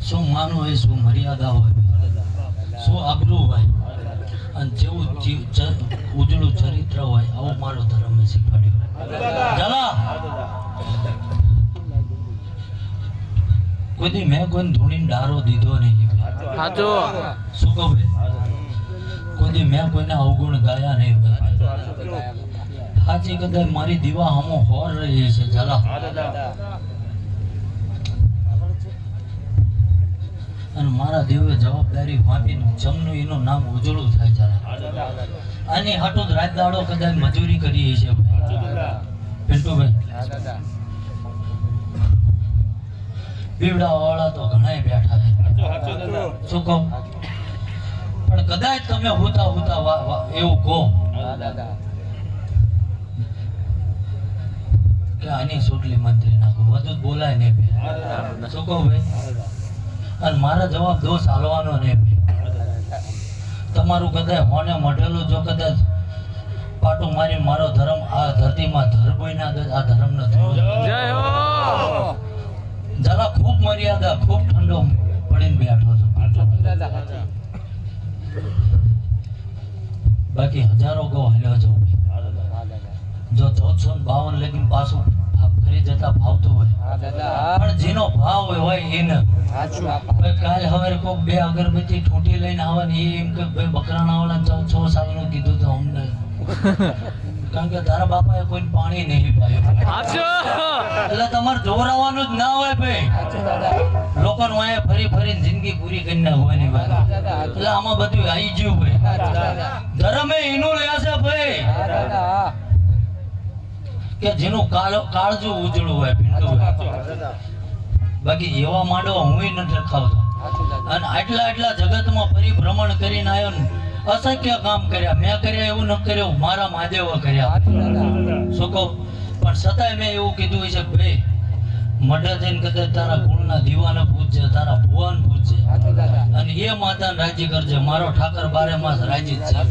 શું માનવું હોય, શું મર્યાદા હોય, શું આબરૂ હોય અને જેવું ઉજળું ચરિત્ર હોય આવો મારો ધર્મે શીખવાડ્યો. ચાલો કોઈ દી મેં કોઈ ધૂણીને ડારો દીધો નહીં. સાચો. શું કહું ભાઈ? કોઈ દી મેં કોઈને અવગુણ ગાયા નહીં. સાચી કદાચ મારી દીવા હમો હોર રહી છે. ચાલો અને મારા દેવે જવાબદારી વાપીને જમનું એનું નામ ઉજળું થાય. ચાલો આની હાટું રાત દાડો કદાચ મજૂરી કરી છે પિન્ટુભાઈ. પીવડા વાળા તો ઘણા બેઠા છે. શું કહું? પણ કદાચ તમે હોતા એવું કહો કે આની સુટલી મંત્રી નાખો, વધુ બોલાય નહીં. શું કહું ભાઈ? અને મારા જવાબ દોષ હાલવાનો નહીં. તમારું કદાચ હોને મઢેલું જો કદાચ પાટું મારી મારો ધર્મ આ ધરતીમાં ધર્મના આ ધર્મ નથી. જરા ખૂબ મર્યાદા, ખૂબ ઠંડો પડીને બેઠો છો. બાકી હજારો ગો હાલ્યો છો. જો 1452 લગીન પાછું ફરી જતા ભાવતું હોય, પણ જેનો ભાવ હોય એને કાલ હવે કોક બે અગરબત્તી ઠૂંઠી લઈને આવે ને એમ કે ભાઈ બકરાના વાળા 14 સાલનું કીધું તો અમને, કારણ કે તારા બાપાએ કોઈ પાણી નહીં પાયું. એટલે તમારે જોરાવાનું જ ના હોય ભાઈ. લોકોનું અહીંયા ફરી ફરીને જિંદગી પૂરી કરી નાખવાની વાત. એટલે આમાં બધું આવી ગયું ભાઈ. ધર્મે એનું લે છે ભાઈ કે જેનું કાળજું ઉજળું હોય. બાકી એવા માંડવા હું નથી ખાવતો. અને આટલા જગતમાં પરિભ્રમણ કરીને આવ્યો ને અશક્ય કામ કર્યા મેં કર્યા, એવું ન કર્યું મારા મહાદેવો કર્યા. શું કહું? પણ છતાંય મેં એવું કીધું છે કે ભાઈ મઢે જઈને કદાચ તારા ગુણના દીવાને પૂજજે, તારા ભુવાને પૂજજે અને એ માતાને રાજી કરજે. મારો ઠાકર 12 માસ રાજી જ છે.